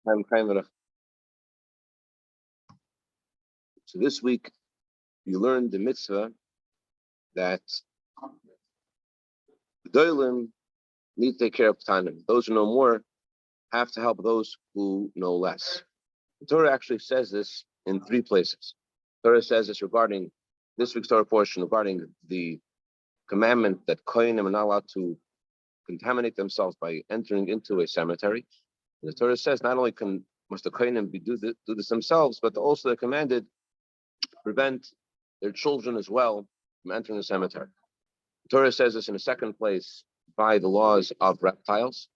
So this week, you learned the mitzvah that the Doilim need to take care of Tanim. Those who know more have to help those who know less. The Torah actually says this in 3 places. The Torah says this regarding this week's Torah portion, regarding the commandment that Kohanim are not allowed to contaminate themselves by entering into a cemetery. And the Torah says not only must the Kohanim do this themselves, but also they're commanded to prevent their children as well from entering the cemetery. The Torah says this in a second place by the laws of reptiles.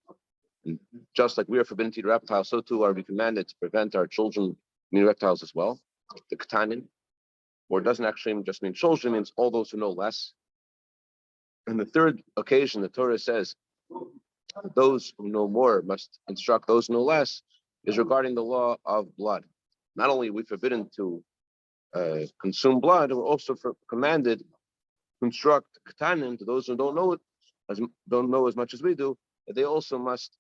And just like we are forbidden to eat reptiles, so too are we commanded to prevent our children from eating reptiles as well. The ketanin, or it doesn't actually just mean children, it means all those who know less. And the third occasion, the Torah says those who know more must instruct those who know less, is regarding the law of blood. Not only are we forbidden to consume blood, we're also commanded to instruct ketanin, to those who don't know as much as we do, that they also must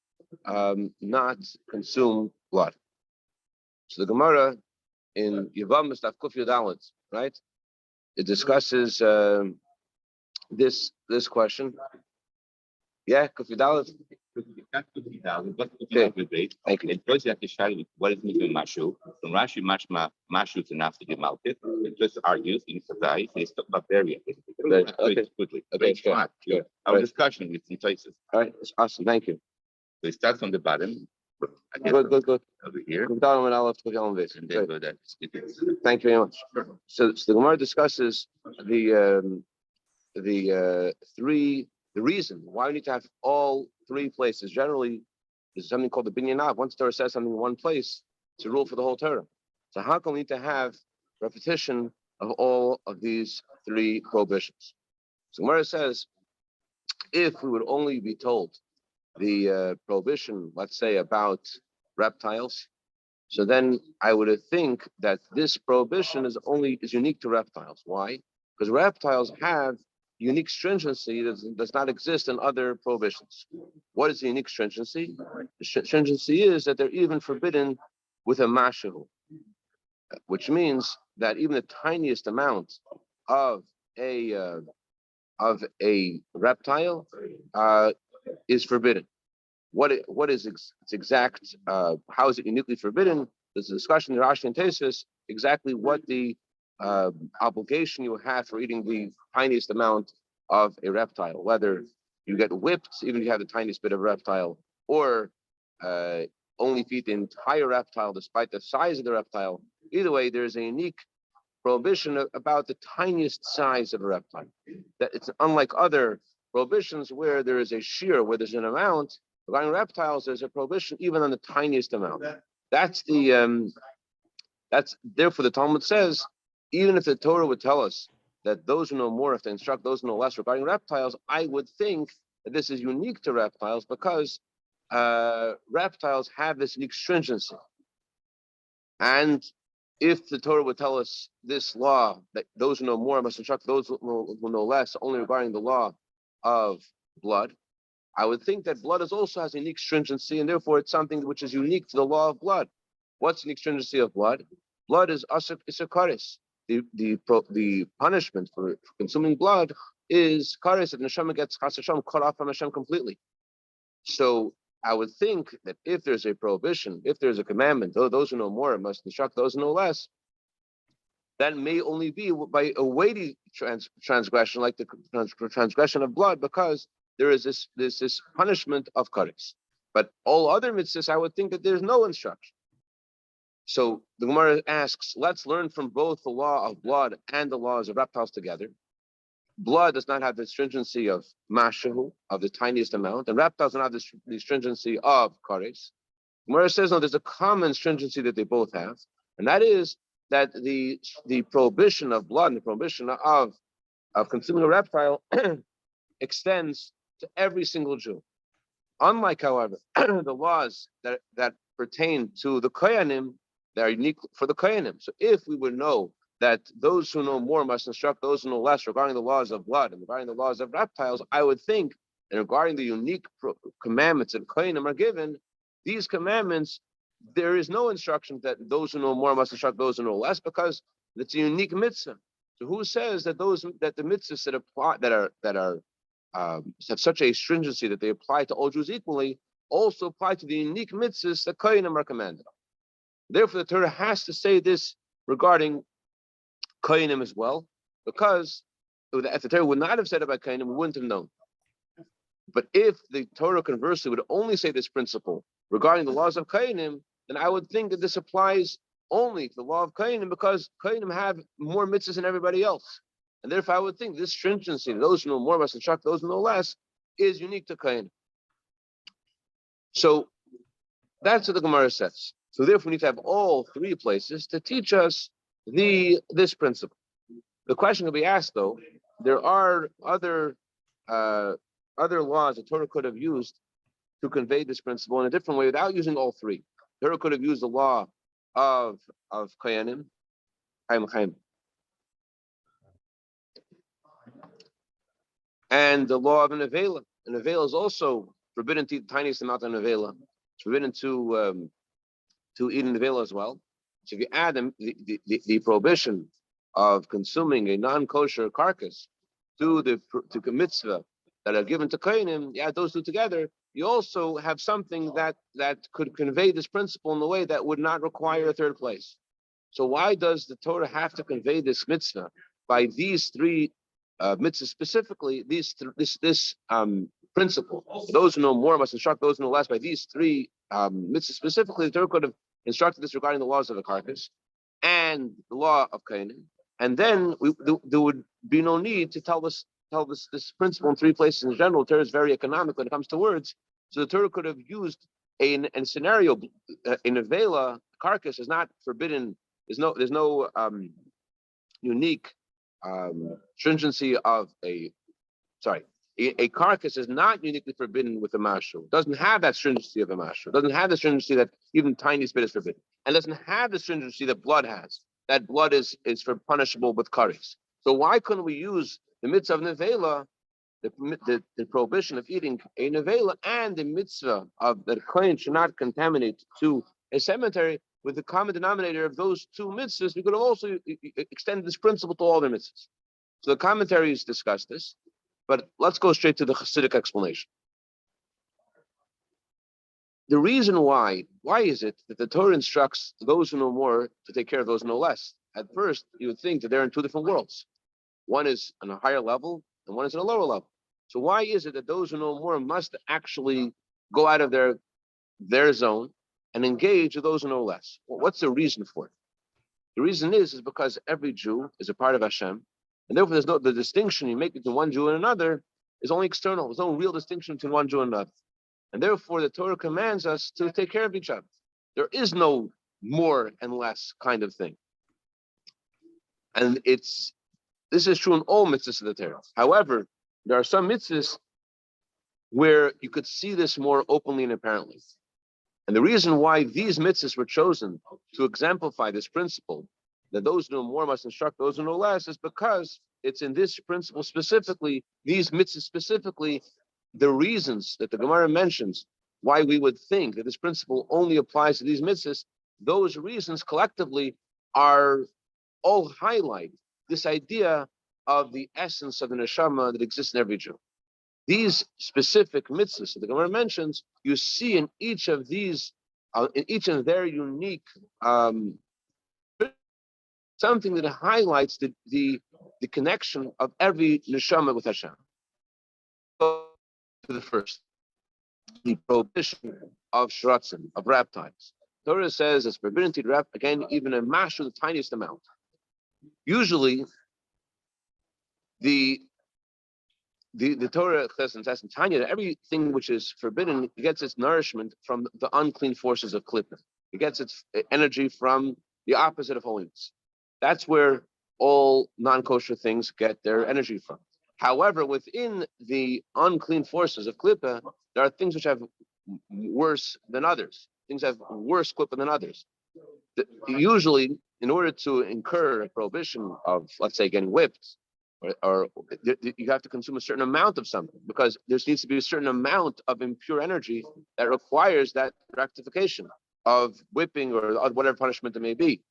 not consume blood. So the Gemara in Yevamos Daf Kuf Yud Aleph, right? It discusses this question. Yeah, Kuf Yud Aleph. Okay. Thank you. What is Mithra Mashu? From Rashi, Mashu to Nafsi de Malkit. It just argues in Sadai, he's talking about burial. Okay. Quickly. Okay, sure. Our discussion with some places. All right, that's awesome. Thank you. So it starts on the bottom. Good. Over here. And then go that. Thank you very much. So the Gemara discusses the reason why we need to have all 3 places. Generally, there's something called the binyan av. Once Torah says something in one place, it's a rule for the whole Torah. So how come we need to have repetition of all of these 3 prohibitions? So Gemara says, if we would only be told the prohibition, let's say, about reptiles, so then I would think that this prohibition is unique to reptiles. Why? Because reptiles have unique stringency that does not exist in other prohibitions. What is the unique stringency? The stringency is that they're even forbidden with a mashahu, which means that even the tiniest amount of a reptile is forbidden. What is its exact? How is it uniquely forbidden? There's a discussion in Rashi and Tosfos exactly what the obligation you have for eating the tiniest amount of a reptile, whether you get whipped even if you have the tiniest bit of reptile, or only feed the entire reptile despite the size of the reptile. Either way, there's a unique prohibition about the tiniest size of a reptile. That it's unlike other prohibitions where there is a shear, where there's an amount. Regarding reptiles, there's a prohibition even on the tiniest amount. That's therefore the Talmud says, even if the Torah would tell us that those who know more have to instruct those who know less regarding reptiles, I would think that this is unique to reptiles because reptiles have this unique stringency. And if the Torah would tell us this law, that those who know more must instruct those who know less, only regarding the law of blood, I would think that blood also has a unique stringency, and therefore it's something which is unique to the law of blood. What's the unique stringency of blood? Blood is a kares. The punishment for consuming blood is kares, that neshama gets chas Hashem, cut off from Hashem completely. So I would think that if there's a prohibition, if there's a commandment, those who know more must instruct those who know less, that may only be by a weighty transgression, like the transgression of blood, because there is this punishment of kares. But all other mitzvahs, I would think that there's no instruction. So the Gemara asks, let's learn from both the law of blood and the laws of reptiles together. Blood does not have the stringency of mashahu, of the tiniest amount, and reptiles don't have the stringency of kares. Gemara says, no, there's a common stringency that they both have, and that is that the prohibition of blood and the prohibition of consuming a reptile extends to every single Jew. Unlike, however, the laws that pertain to the Kohanim, they are unique for the Kohanim. So if we would know that those who know more must instruct those who know less regarding the laws of blood and regarding the laws of reptiles, I would think that regarding the unique commandments that Kohanim are given, these commandments there is no instruction that those who know more must instruct those who know less, because it's a unique mitzvah. So who says that the mitzvahs that apply have such a stringency that they apply to all Jews equally also apply to the unique mitzvahs that Kohanim are commanded? Therefore, the Torah has to say this regarding Kohanim as well, because if the Torah would not have said about Kohanim, we wouldn't have known. But if the Torah conversely would only say this principle regarding the laws of Kohanim, then I would think that this applies only to the law of Kohanim, because Kohanim have more mitzvahs than everybody else. And therefore, I would think this stringency, those who know more must instruct those who know less, is unique to Kohanim. So that's what the Gemara says. So therefore, we need to have all three places to teach us this principle. The question will be asked, though, there are other laws the Torah could have used to convey this principle in a different way without using all three. The Torah could have used the law of Kohanim, and the law of an Avela. An Avela is also forbidden to eat the tiniest amount of an Avela. It's forbidden to eat an Avela as well. So if you add the prohibition of consuming a non-kosher carcass to the mitzvah that are given to Kohanim, you add those two together, you also have something that could convey this principle in a way that would not require a third place. So why does the Torah have to convey this mitzvah by these three mitzvahs specifically? This principle. Those who know more must instruct those who know less. By these three mitzvahs specifically, the Torah could have instructed this regarding the laws of the carcass and the law of Kohanim, and then there would be no need to tell this principle in three places in general. The Torah is very economic when it comes to words, so the Torah could have used a scenario in a vela. Carcass is not forbidden. There's no unique stringency of a carcass is not uniquely forbidden with a mashu. It doesn't have that stringency of a mashu. It doesn't have the stringency that even tiny spit is forbidden, and doesn't have the stringency that blood has. That blood is for punishable with kares. So why couldn't we use the mitzvah of nevela, the prohibition of eating a nevela, and the mitzvah of that kohen should not contaminate to a cemetery, with the common denominator of those two mitzvahs? We could have also extended this principle to all the mitzvahs. So the commentaries discuss this, but let's go straight to the Chassidic explanation. The reason why is it that the Torah instructs those who know more to take care of those who know less? At first, you would think that they're in two different worlds. One is on a higher level, and one is on a lower level. So why is it that those who know more must actually go out of their zone and engage with those who know less? Well, what's the reason for it? The reason is because every Jew is a part of Hashem, and therefore the distinction you make between one Jew and another is only external. There's no real distinction between one Jew and another. And therefore the Torah commands us to take care of each other. There is no more and less kind of thing. And this is true in all mitzvahs of the Torah. However, there are some mitzvahs where you could see this more openly and apparently. And the reason why these mitzvahs were chosen to exemplify this principle, that those who know more must instruct those who know less, is because it's in this principle specifically, these mitzvahs specifically, the reasons that the Gemara mentions why we would think that this principle only applies to these mitzvahs, those reasons collectively are all highlight this idea of the essence of the neshama that exists in every Jew. These specific mitzvahs that the Gemara mentions, you see in each of these, in each of their unique something that highlights the connection of every neshama with Hashem. To the first, the prohibition of shratzim, of reptiles. Torah says it's forbidden to eat rep, again, even a mashu, the tiniest amount. Usually, the Torah says in Tanya that everything which is forbidden gets its nourishment from the unclean forces of klippa. It gets its energy from the opposite of holiness. That's where all non-kosher things get their energy from. However, within the unclean forces of klippa, there are things which have worse than others. Things have worse klippa than others. Usually, in order to incur a prohibition of, let's say, getting whipped, or you have to consume a certain amount of something, because there needs to be a certain amount of impure energy that requires that rectification. of whipping or whatever punishment it may be.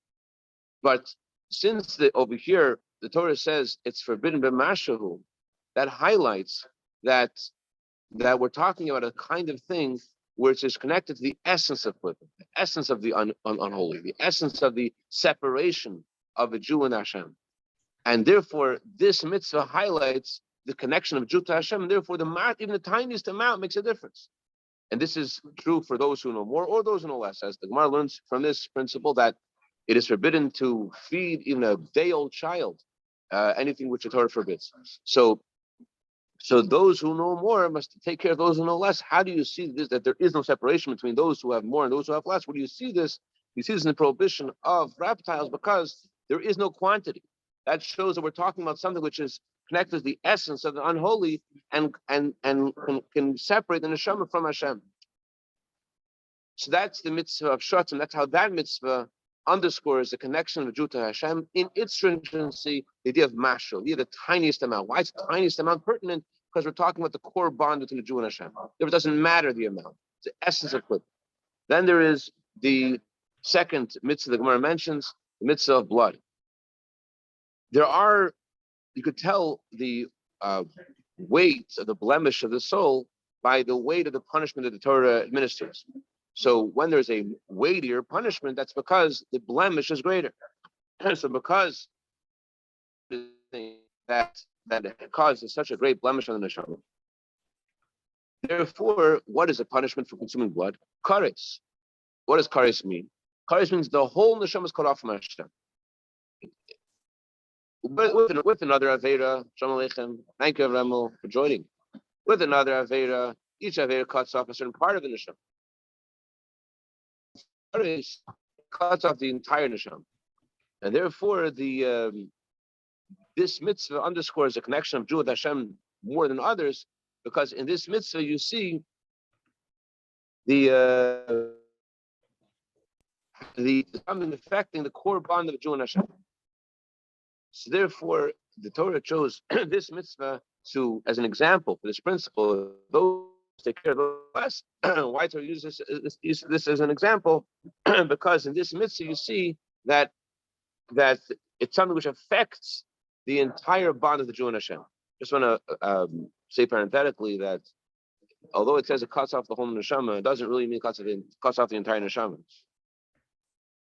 But since over here the Torah says it's forbidden b'mashahu, that highlights that we're talking about a kind of thing which is connected to the essence of whipping, the essence of the unholy, the essence of the separation of a Jew and Hashem. And therefore, this mitzvah highlights the connection of Jew to Hashem, and therefore even the tiniest amount makes a difference. And this is true for those who know more or those who know less. As the Gemara learns from this principle that it is forbidden to feed even a day-old child anything which the Torah forbids. So those who know more must take care of those who know less. How do you see this, that there is no separation between those who have more and those who have less? Where do you see this? You see this in the prohibition of reptiles because there is no quantity. That shows that we're talking about something which is connected to the essence of the unholy and can separate the neshama from Hashem. So that's the mitzvah of Shatim. That's how that mitzvah underscores the connection of Jew to Hashem in its stringency, the idea of mashal, the idea of the tiniest amount. Why is the tiniest amount pertinent? Because we're talking about the core bond between the Jew and Hashem. It doesn't matter the amount. It's the essence of it. Then there is the second mitzvah the Gemara mentions, the mitzvah of blood. You could tell the weight of the blemish of the soul by the weight of the punishment that the Torah administers. So when there's a weightier punishment, that's because the blemish is greater. So because that causes such a great blemish on the neshama, therefore, what is a punishment for consuming blood? Kares. What does kares mean? Kares means the whole neshama is cut off from Hashem. With another Avera, Shalom Aleichem, thank you, Remel, for joining. With another Avera, each Avera cuts off a certain part of the Neshama. Cuts off the entire Neshama. And therefore, this mitzvah underscores the connection of Jew with Hashem more than others, because in this mitzvah you see something affecting the core bond of Jew and Hashem. So therefore, the Torah chose this mitzvah as an example for this principle. Those take care of the less. Why Torah uses this as an example? Because in this mitzvah you see that it's something which affects the entire bond of the Jew and Hashem. Just want to say parenthetically that although it says it cuts off the whole neshama, it doesn't really mean it cuts off the entire neshama.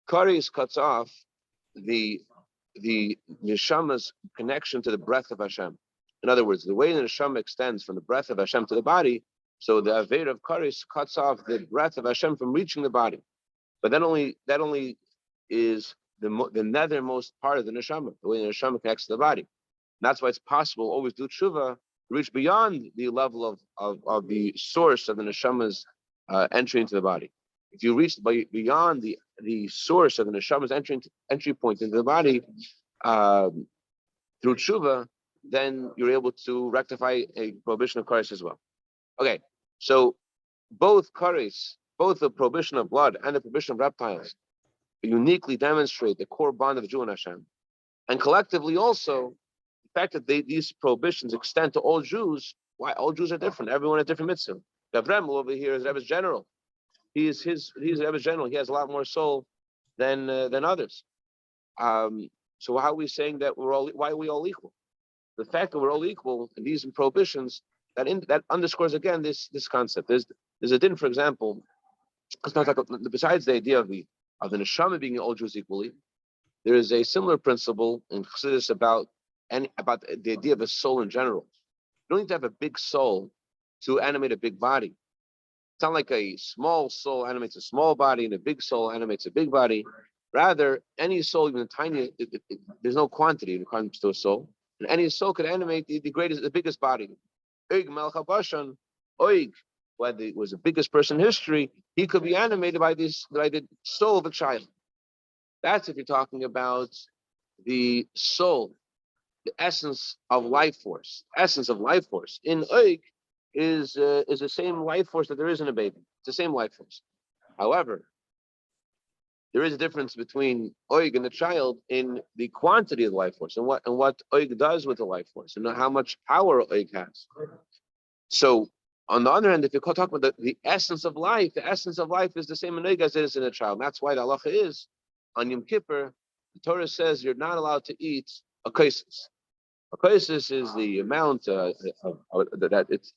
Kares cuts off the neshama's connection to the breath of Hashem. In other words, the way the neshama extends from the breath of Hashem to the body, so the Avera of Kares cuts off the breath of Hashem from reaching the body. But that only is the nethermost part of the neshama, the way the neshama connects to the body. And that's why it's possible to always do tshuva to reach beyond the level of the source of the neshama's entry into the body. If you reach beyond the source of the neshama's entry point into the body through tshuva, then you're able to rectify a prohibition of kares as well. Okay, so both kares, both the prohibition of blood and the prohibition of reptiles, uniquely demonstrate the core bond of the Jew and Hashem, and collectively also the fact that these prohibitions extend to all Jews. Why? All Jews are different. Everyone has different mitzvah. Gavrem over here is Rebbe's general. He's Rebbe's general. He has a lot more soul than others. So how are we saying that why are we all equal? The fact that we're all equal in these prohibitions that underscores again this concept. There's a din, for example, besides the idea of the neshama being all Jews equally, there is a similar principle in Chassidus about the idea of a soul in general. You don't need to have a big soul to animate a big body. It's not like a small soul animates a small body and a big soul animates a big body. Rather, any soul, even the tiny, there's no quantity when it comes to a soul. And any soul could animate the biggest body. Oig Melech HaBashan, Oig, who was the biggest person in history, he could be animated by the soul of a child. That's if you're talking about the soul, the essence of life force. Essence of life force in Oig is the same life force that there is in a baby. It's the same life force. However, there is a difference between Oig and the child in the quantity of the life force and what Oig does with the life force and how much power Oig has. So On the other hand, if you talk about the essence of life, the essence of life is the same in as it is in a child. And that's why the halacha is on Yom Kippur. The Torah says you're not allowed to eat a kaisis. A kaisis is the amount that it's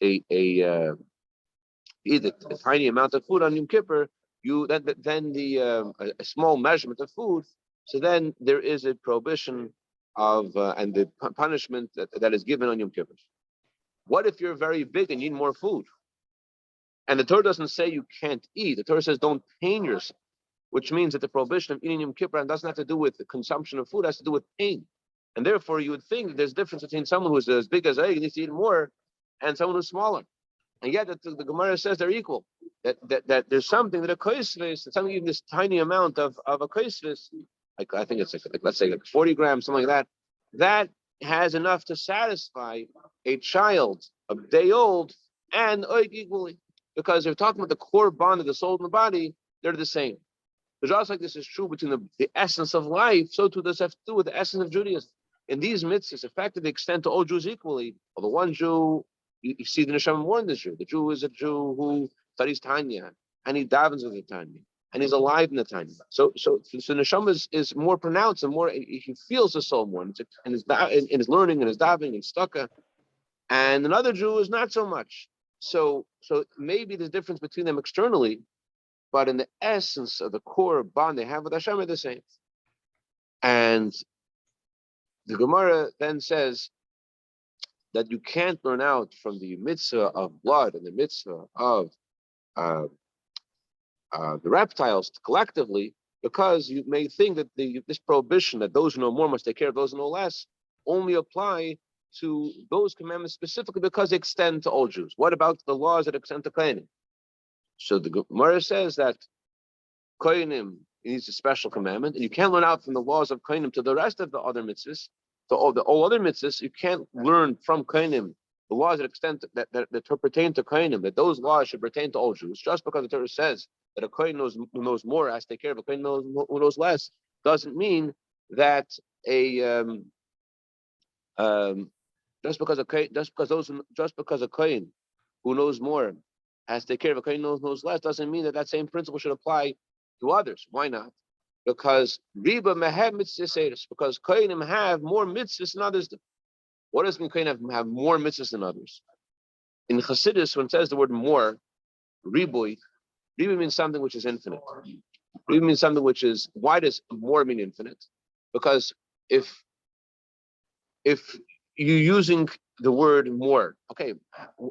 either a tiny amount of food on Yom Kippur. Then a small measurement of food. So then there is a prohibition of and the punishment that is given on Yom Kippur. What if you're very big and need more food? And the Torah doesn't say you can't eat. The Torah says don't pain yourself, which means that the prohibition of eating Yom Kippur doesn't have to do with the consumption of food, it has to do with pain. And therefore, you would think that there's a difference between someone who's as big as egg needs to eat more and someone who's smaller. And yet the Gemara says they're equal. That there's something that a koisvis, something even this tiny amount of a koisvis, like I think it's like let's say like 40 grams, something like that, that has enough to satisfy a child a day old and equally. Because they're talking about the core bond of the soul and the body, they're the same. But just like this is true between the essence of life, so too does have to do with the essence of Judaism. And these mitzvahs, effectively extend to all Jews equally. Well, the one Jew, you see the neshama more in this Jew. The Jew is a Jew who studies Tanya, and he davens with the Tanya, and he's alive in the Tanya. So neshama is more pronounced and more. He feels the soul more, and in his learning and his davening and stucca. And another Jew is not so much. So maybe the difference between them externally, but in the essence of the core bond they have with Hashem are the same. And the Gemara then says that you can't learn out from the mitzvah of blood and the mitzvah of the reptiles collectively, because you may think that this prohibition that those who know more must take care of those who know less only apply to those commandments specifically because they extend to all Jews. What about the laws that extend to Kohanim? So the Gemara says that Kohanim needs a special commandment, and you can't learn out from the laws of Kohanim to the rest of the other mitzvahs. So all other mitzvahs, you can't learn from Kohanim the laws that extend that pertain to Kohanim, that those laws should pertain to all Jews. Just because the Torah says that a Kohen who knows more has to take care of a Kohen who knows less, doesn't mean that just because a Kohen who knows more has to take care of a Kohen who knows less, doesn't mean that same principle should apply to others. Why not? Because Riba mehev mitzvahs, because Kohenim have more mitzvahs than others do. What does mean Kohenim have more mitzvahs than others? In Chassidus, when it says the word more, riboy means something which is infinite. Riboy means something which is, why does more mean infinite? Because if you're using the word more, okay,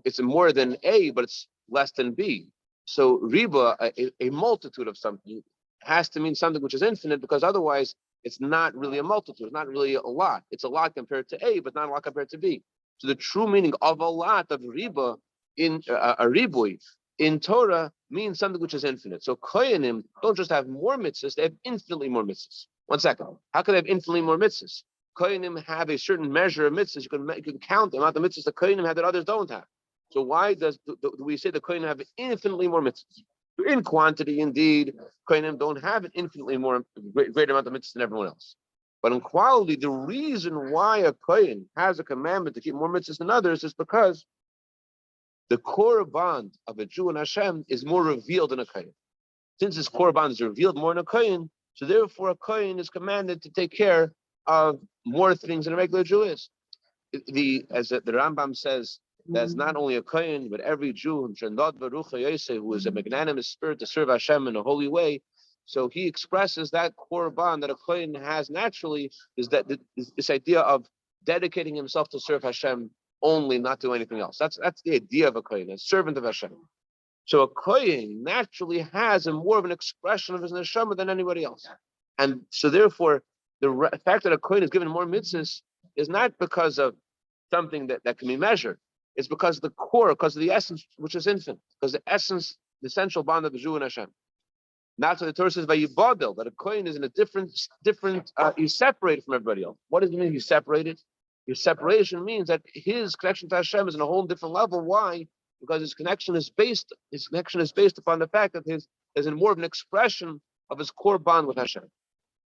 it's more than A, but it's less than B. So riba, a multitude of something, has to mean something which is infinite, because otherwise it's not really a multitude, it's not really a lot. It's a lot compared to A, but not a lot compared to B. So the true meaning of a lot of riba in a ribui in Torah means something which is infinite. So koyanim don't just have more mitzvahs, they have infinitely more mitzvahs. One second. How can they have infinitely more mitzvahs? Koyanim have a certain measure of mitzvahs. You can count the amount of mitzvahs the koyanim have that others don't have. So why do we say the koyanim have infinitely more mitzvahs? In quantity, indeed, koyanim don't have an infinitely more greater amount of mitzvahs than everyone else. But in quality, the reason why a kohen has a commandment to keep more mitzvahs than others is because the core bond of a Jew and Hashem is more revealed in a kohen. Since this core bond is revealed more in a kohen, so therefore a kohen is commanded to take care of more things than a regular Jew is. As the Rambam says, that's not only a kohen, but every Jew who is a magnanimous spirit to serve Hashem in a holy way. So he expresses that core bond that a kohen has naturally, is that this idea of dedicating himself to serve Hashem only, not do anything else. That's the idea of a kohen, a servant of Hashem. So a kohen naturally has more of an expression of his neshama than anybody else, and so therefore the fact that a kohen is given more mitzvahs is not because of something that can be measured. It's because of the core, because of the essence, which is infinite, because the essence, the essential bond of the Jew and Hashem. That's what the Torah says by Yibadel, that a kohen is in a different. He's separated from everybody else. What does it mean? He's separated. His separation means that his connection to Hashem is on a whole different level. Why? Because his connection is based upon the fact that there's more of an expression of his core bond with Hashem.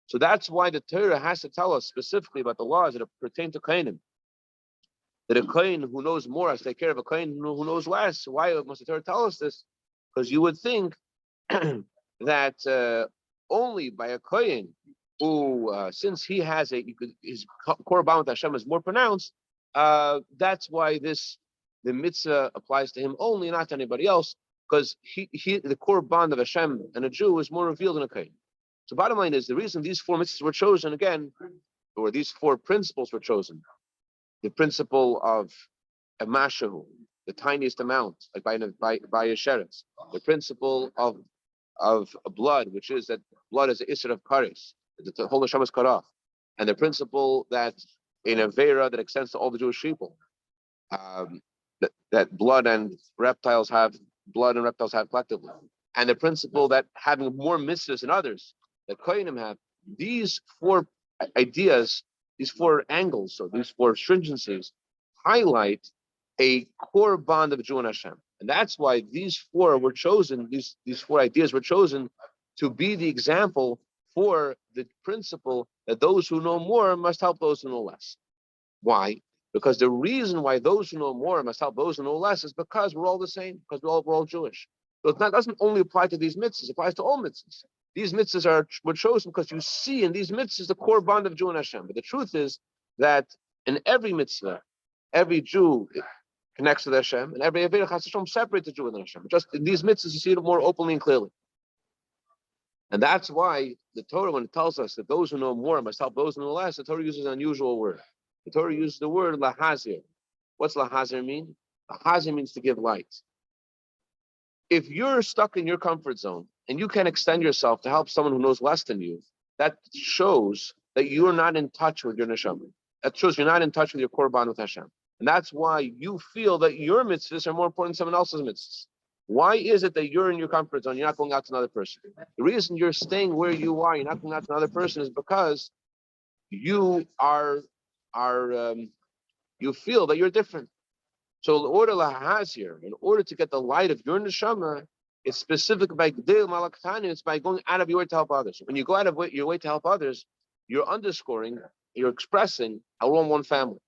So that's why the Torah has to tell us specifically about the laws that pertain to kohenim. that a kohen who knows more has to take care of a kohen who knows less. Why must the Torah tell us this? Because you would think that only by a kohen who, since he has his korban with Hashem is more pronounced, that's why the mitzvah applies to him only, not to anybody else, because the korban of Hashem and a Jew is more revealed in a kohen. So bottom line is the reason these four mitzvahs were chosen again, or these four principles were chosen. The principle of a mashahu, the tiniest amount, like by a sheretz. The principle of blood, which is that blood is the isser of kares, the whole Hashem is cut off, and the principle that in a vera that extends to all the Jewish people, that blood and reptiles have collectively, and the principle that having more mitzvahs than others that kohenim have. These four ideas, these four angles, or these four stringencies, highlight a core bond of Jew and Hashem, and that's why these four were chosen. These four ideas were chosen to be the example for the principle that those who know more must help those who know less. Why? Because the reason why those who know more must help those who know less is because we're all the same, because we're all Jewish. So it doesn't only apply to these mitzvahs, it applies to all mitzvahs. These mitzvahs were chosen because you see in these mitzvahs the core bond of Jew and Hashem. But the truth is that in every mitzvah, every Jew connects with Hashem, and every Aveda Chas Hashem separates the Jew and Hashem. Just in these mitzvahs, you see it more openly and clearly. And that's why the Torah, when it tells us that those who know more must help those who know less, the Torah uses an unusual word. The Torah uses the word lahazir. What's lahazir mean? Lahazir means to give light. If you're stuck in your comfort zone and you can extend yourself to help someone who knows less than you, that shows that you're not in touch with your neshama. That shows you're not in touch with your korban with Hashem. And that's why you feel that your mitzvahs are more important than someone else's mitzvahs. Why is it that you're in your comfort zone, you're not going out to another person? The reason you're staying where you are, you're not going out to another person, is because you you feel that you're different. So in order to get the light of your neshama, it's specific by Gdil Malakhtani, it's by going out of your way to help others. When you go out of your way to help others, you're underscoring, you're expressing how we're all one family.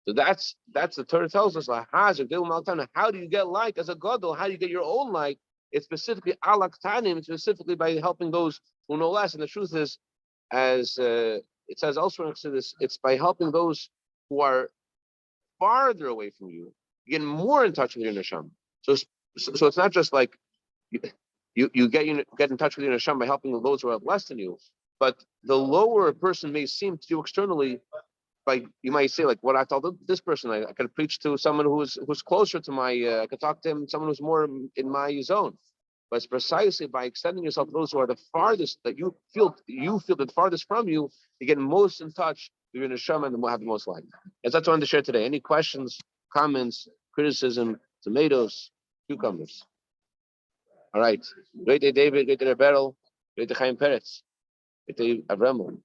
So that's the Torah tells us, how do you get light as a gadol? How do you get your own light? It's specifically alaktanim, it's specifically by helping those who know less. And the truth is, as it says elsewhere next to this, it's by helping those who are farther away from you, get more in touch with your neshama. So it's not just like you get in touch with your neshama by helping those who are less than you, but the lower a person may seem to you externally, like you might say, like what I told this person, I could preach to someone who's closer to my, I could talk to him, someone who's more in my zone. But it's precisely by extending yourself to those who are the farthest, that you feel the farthest from you, you get most in touch with your neshama and will have the most light. And that's what I wanted to share today. Any questions, comments, criticism, tomatoes, cucumbers? All right. Great day, David. Great day, Beryl. Great day, Chaim Peretz. Great day, Avramel.